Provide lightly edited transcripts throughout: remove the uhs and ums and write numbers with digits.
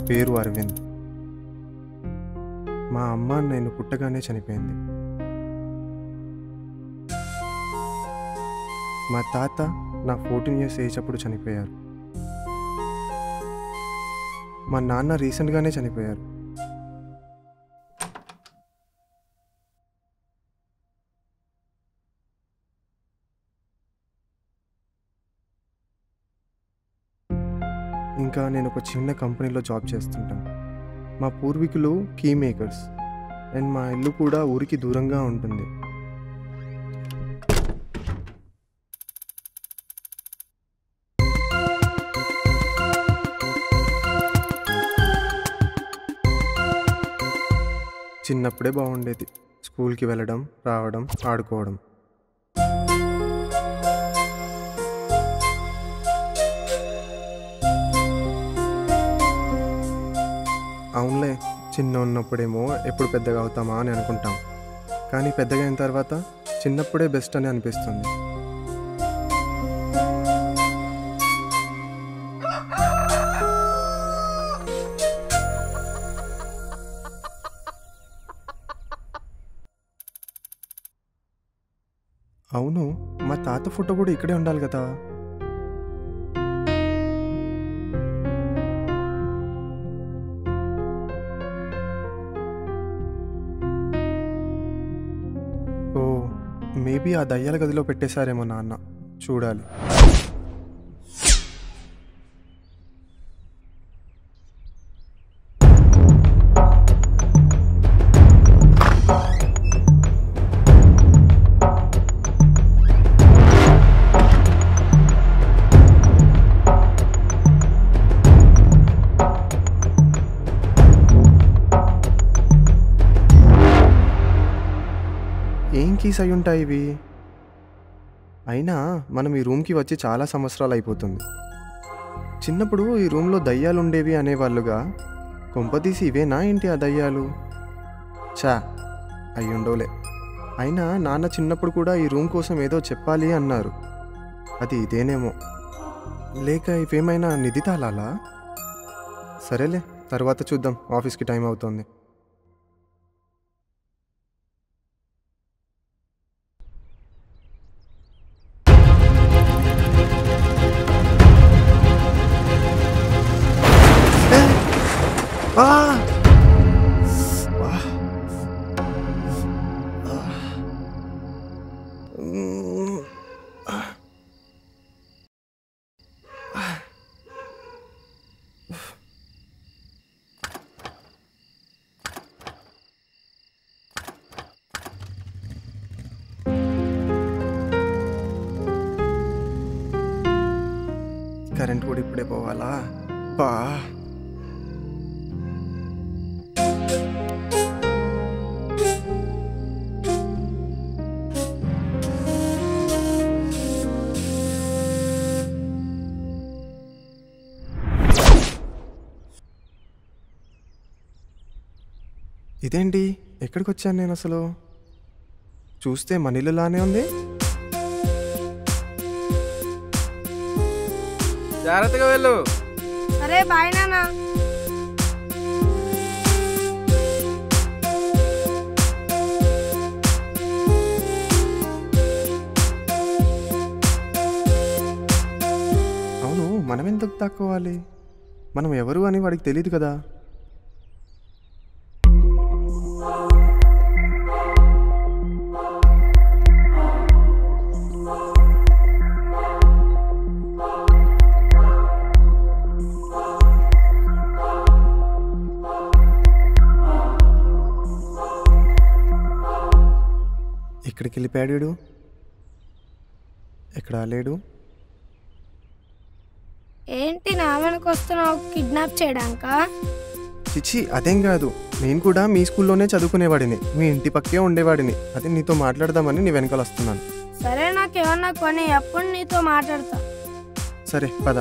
పేరు అరవింద్. మా అమ్మ నేను పుట్టగానే చనిపోయింది. మా తాత నా 14 years ఏజ్ అప్పుడు చనిపోయారు. మా నాన్న రీసెంట్గానే చనిపోయారు. ఇంకా నేను ఒక చిన్న కంపెనీలో జాబ్ చేస్తుంటాను. మా పూర్వీకులు కీ మేకర్స్ అండ్ మా ఇల్లు కూడా ఊరికి దూరంగా ఉంటుంది. చిన్నప్పుడే బాగుండేది. స్కూల్కి వెళ్ళడం, రావడం, ఆడుకోవడం. అవునులే, చిన్న ఉన్నప్పుడేమో ఎప్పుడు పెద్దగా అవుతామా అని అనుకుంటాం. కానీ పెద్దగా అయిన తర్వాత చిన్నప్పుడే బెస్ట్ అని అనిపిస్తుంది. అవును, మా తాత ఫోటో కూడా ఇక్కడే ఉండాలి కదా. ఓ, మేబీ ఆ దయ్యాల గదిలో పెట్టేశారేమో నాన్న. చూడాలి. ఏం కీస్ అయి ఉంటాయి ఇవి? అయినా మనం ఈ రూమ్కి వచ్చి చాలా సంవత్సరాలు అయిపోతుంది. చిన్నప్పుడు ఈ రూమ్లో దయ్యాలు ఉండేవి అనేవాళ్ళుగా. కొంపతీసి ఇవేనా ఏంటి ఆ దయ్యాలు? చా, అయ్యుండోలే. అయినా నాన్న చిన్నప్పుడు కూడా ఈ రూమ్ కోసం ఏదో చెప్పాలి అన్నారు. అది ఇదేనేమో, లేక ఇవేమైనా నిధి తాళాలా? సరేలే, తర్వాత చూద్దాం. ఆఫీస్కి టైం అవుతుంది. కరెంట్ కూడా ఇప్పుడే పోవాలా? బా, ఇదేంటి? ఎక్కడికి వచ్చాను నేను అసలు? చూస్తే మన ఇల్లులానే ఉంది. జాగ్రత్తగా వెళ్ళు. సరే, బాయ్ నాన్న. అవును, మనం ఎందుకు తక్కువాలి? మనం ఎవరు అని వాడికి తెలియదు కదా. ఎక్కడికి వెళ్ళిపోయాడు? ఎక్కడ లేడు. ఏంటి నా వెనక వస్తున్నావు? కిడ్నాప్ చేయడానికా? చిచ్చి, అదేం కాదు. నేను కూడా మీ స్కూల్లోనే చదువుకునేవాడిని. మీ ఇంటి పక్కే ఉండేవాడిని. అదే నీతో మాట్లాడదామని నీ వెనకాల వస్తున్నాను. సరే, నాకేమన్నా కొని ఎప్పుడు నీతో మాట్లాడతా. సరే పద.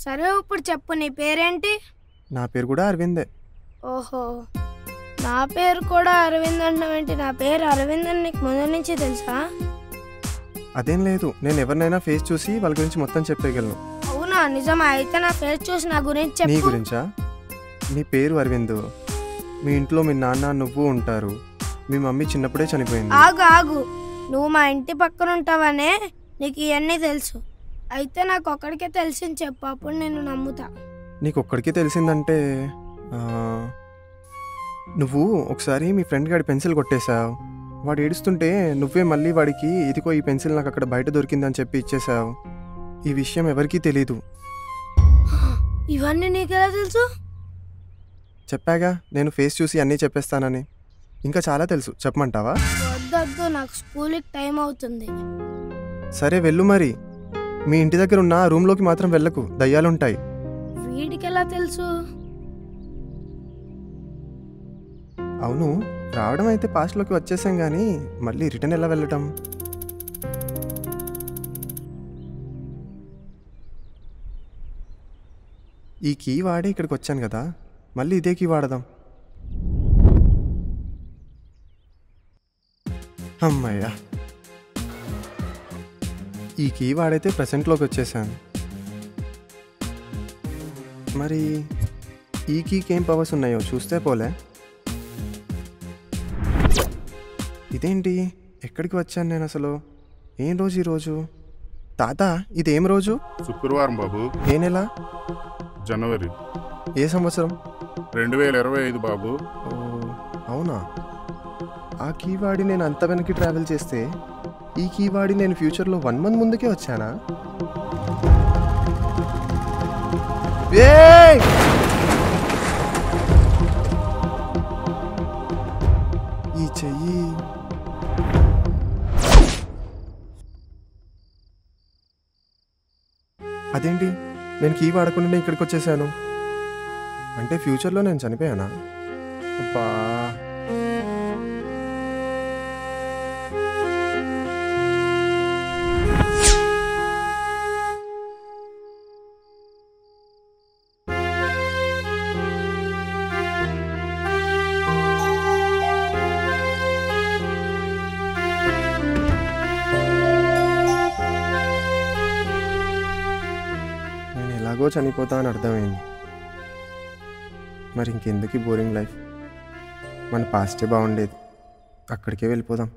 సరే, ఇప్పుడు చెప్పు, నీ పేరేంటి? నా పేరు కూడా అరవిందే. ఓహో, నా పేరు కూడా అరవింద్ అంటావేంటి? నా పేరు అరవింద్ అని నీకు ముందు నుంచి తెలుసా? అదేం లేదు, నేను ఎవరినైనా ఫేస్ చూసి వాళ్ళ గురించి మొత్తం చెప్పేయగలను. అవునా, నిజమా? అయితే నా ఫేస్ చూసి నా గురించి నీ చెప్పు. గురించా? నీ పేరు అరవింద్, మీ ఇంట్లో మీ నాన్న నువ్వు ఉంటారు, మీ మమ్మీ చిన్నప్పుడే చనిపోయింది. ఆగు ఆగు, నువ్వు మా ఇంటి పక్కన ఉంటావనే నీకు ఇవన్నీ తెలుసు. అయితే నాకు ఒక్కడికే తెలిసింది చెప్పు, అప్పుడు నేను నమ్ముతా. నీకు ఒక్కడికే తెలిసిందంటే నువ్వు ఒకసారి మీ ఫ్రెండ్ గాడి పెన్సిల్ కొట్టేశావు. వాడు ఏడుస్తుంటే నువ్వే మళ్ళీ వాడికి ఇదిగో ఈ పెన్సిల్ నాకు అక్కడ బయట దొరికిందని చెప్పి ఇచ్చేసావు. ఈ విషయం ఎవరికీ తెలీదు. ఇవన్నీ నీకెలా తెలుసు? చెప్పాగా, నేను ఫేస్ చూసి అన్నీ చెప్పేస్తానని. ఇంకా చాలా తెలుసు, చెప్పమంటావా? వద్దొద్దు, నాకు స్కూల్కి టైం అవుతుంది. సరే వెళ్ళు మరి. మీ ఇంటి దగ్గర ఉన్న రూమ్లోకి మాత్రం వెళ్ళకు, దయ్యాలుంటాయి. వీడికి ఎలా తెలుసు? అవును, రావడం అయితే పాస్ట్లోకి వచ్చేసాం కానీ మళ్ళీ రిటర్న్ ఎలా వెళ్ళటం? ఈ కీ వాడి ఇక్కడికి వచ్చాను కదా, మళ్ళీ ఇదే కీ వాడదాం. అమ్మయ్యా, ఈ కీ వాడైతే ప్రెసెంట్లోకి వచ్చేసాను. మరి ఈ కీకి ఏం పవర్స్ ఉన్నాయో చూస్తే పోలే. ఇదేంటి, ఎక్కడికి వచ్చాను నేను అసలు? ఏం రోజు ఈరోజు? తాత, ఇదేం రోజు? శుక్రవారం బాబు. ఏ నెల? జనవరి. ఏ సంవత్సరం? 2025 బాబు. ఓ అవునా. ఆ కీ వాడి నేను అంత వెనక్కి ట్రావెల్ చేస్తే ఈ కీ వాడి నేను ఫ్యూచర్లో 1 month ముందుకే వచ్చానా? ఈ చెయ్యి అదేంటి, నేను కీ వాడకుండా ఇక్కడికి వచ్చేసాను అంటే ఫ్యూచర్లో నేను చనిపోయానా? అబ్బా, ఎలాగో చనిపోతా అని అర్థమైంది. మరి ఇంకెందుకు బోరింగ్ లైఫ్? మన పాస్టే బాగుండేది, అక్కడికే వెళ్ళిపోదాం.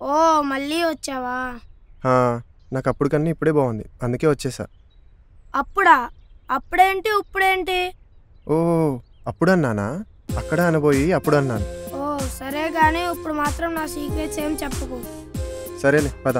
ఓ మళ్ళీ వచ్చావా? నాకు అప్పుడు కన్నా ఇప్పుడే బాగుంది, అందుకే వచ్చేసా. అప్పుడా? అప్పుడేంటి ఇప్పుడేంటి? ఓ అప్పుడు అన్నానా? అక్కడ అనబోయి అప్పుడు అన్నాను. ఓ సరే కానీ ఇప్పుడు మాత్రం నా సీక్రెట్స్ ఏం చెప్పుకో. సరేలే పద.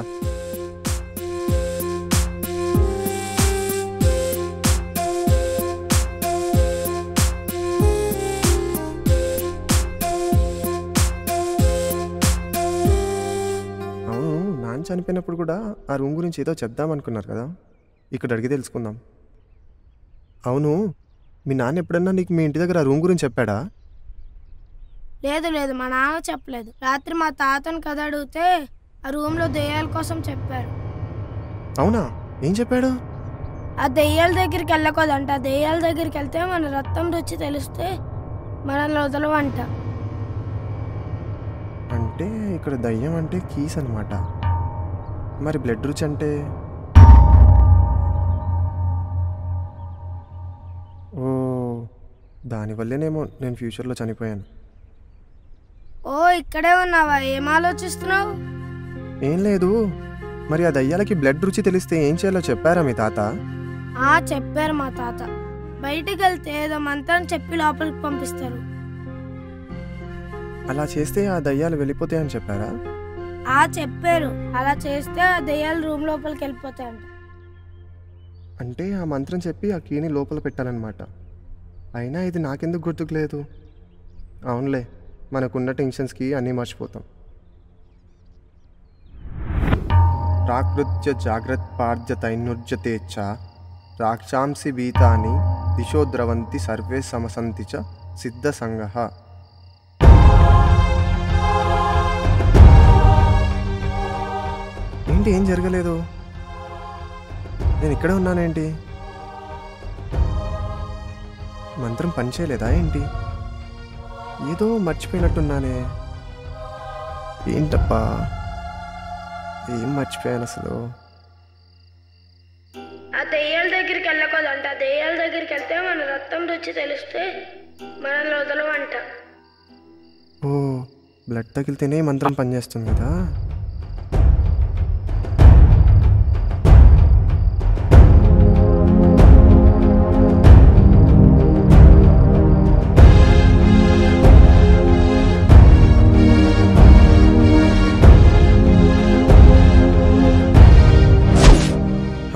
అవును, నాన్న చనిపోయినప్పుడు కూడా ఆ రూమ్ గురించి ఏదో చెప్దాం అనుకున్నారు కదా, ఇక్కడ అడిగి తెలుసుకుందాం. అవును, మీ నాన్న ఎప్పుడన్నా నీకు మీ ఇంటి దగ్గర ఆ రూమ్ గురించి చెప్పాడా? లేదు లేదు, మా నాన్న చెప్పలేదు. రాత్రి మా తాతను కథ అడిగితే ఆ రూమ్లో దెయ్యాల కోసం చెప్పారు. అవునా, ఏం చెప్పాడు? ఆ దెయ్యాల దగ్గరికి వెళ్ళకూడదంట. ఆ దెయ్యాల దగ్గరికి వెళ్తే మన రక్తం రుచి తెలిస్తే మనల్ని వదలవంట. అంటే ఇక్కడ దయ్యం అంటే కీస్ అనమాట. మరి బ్లడ్ రుచి అంటే? ఓ దానివల్లేనేమో నేను ఫ్యూచర్లో చనిపోయాను. ఓ ఇక్కడే ఉన్నావా? ఏం ఆలోచిస్తున్నావు? ఏం లేదు. మరి ఆ దయ్యాలకి బ్లడ్ రుచి తెలిస్తే ఏం చేయాలో చెప్పారా మీ తాత? చెప్పారు మా తాత. బయటికి వెళ్తే ఏదో మంత్రం చెప్పి లోపలికి పంపిస్తారు. అలా చేస్తే ఆ దయ్యాలు వెళ్ళిపోతాయని చెప్పారా? చెప్పారు. అలా చేస్తే ఆ దయ్యాలు రూమ్ లోపలికి వెళ్ళిపోతాయంట. అంటే ఆ మంత్రం చెప్పి ఆ కీని లోపల పెట్టాలన్నమాట. అయినా ఇది నాకెందుకు గుర్తుకు లేదు? అవునులే, మనకున్న టెన్షన్స్కి అన్నీ మర్చిపోతాం. ప్రాకృత్య జాగ్రత్త పార్జతైనుర్జతే చ రాక్షాంసి భీతాని దిశో ద్రవంతి సర్వే సమసంతి చ సిద్ధ సంగః. ఏంటి ఏం జరగలేదు? నేను ఇక్కడే ఉన్నానేంటి? మంత్రం పనిచేయలేదా ఏంటి? ఏదో మర్చిపోయినట్టున్నానే. ఏంటప్పా, ఏం మర్చిపోయాను అసలు? ఆ దెయ్యాల దగ్గరికి వెళ్ళకూడదంట. ఆ దెయ్యాల దగ్గరికి వెళ్తే మన రక్తం రుచి తెలిస్తే మనల్ని వదలవంట. ఓ, బ్లడ్ తగిలితేనే మంత్రం పనిచేస్తుంది కదా.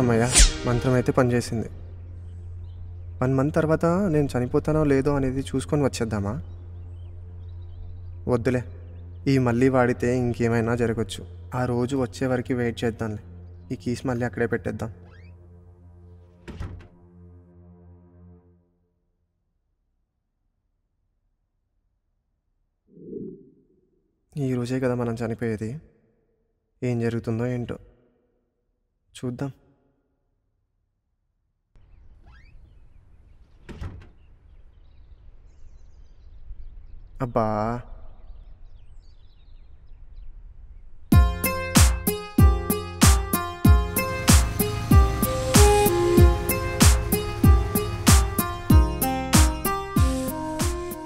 అమ్మయ్య, మంత్రం అయితే పనిచేసింది. 1 మంత్ తర్వాత నేను చనిపోతానో లేదో అనేది చూసుకొని వచ్చేద్దామా? వద్దులే, ఈ మళ్ళీ వాడితే ఇంకేమైనా జరగచ్చు. ఆ రోజు వచ్చే వరకు వెయిట్ చేద్దాంలే. ఈ కీస్ మళ్ళీ అక్కడే పెట్టేద్దాం. ఈ రోజే కదా మనం చనిపోయేది. ఏం జరుగుతుందో ఏంటో చూద్దాం. అబ్బా,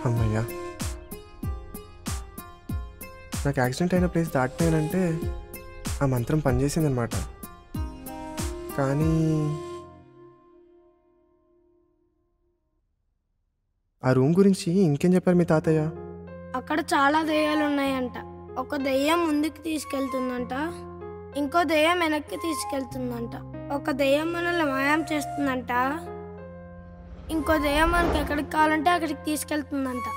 అమ్మయ్యా, నాకు యాక్సిడెంట్ అయిన ప్లేస్ దాటిపోయానంటే ఆ మంత్రం పనిచేసిందనమాట. కానీ ఆ రూమ్ గురించి ఇంకేం చెప్పారు మీ తాతయ్య? అక్కడ చాలా దెయ్యాలు ఉన్నాయంట. ఒక దెయ్యం ముందుకు తీసుకెళ్తుందంట, ఇంకో దెయ్యం వెనక్కి తీసుకెళ్తుందంట. ఒక దెయ్యం మనల్ని మాయం చేస్తుందంట, ఇంకో దెయ్యం మనకి ఎక్కడికి కావాలంటే అక్కడికి తీసుకెళ్తుందంట.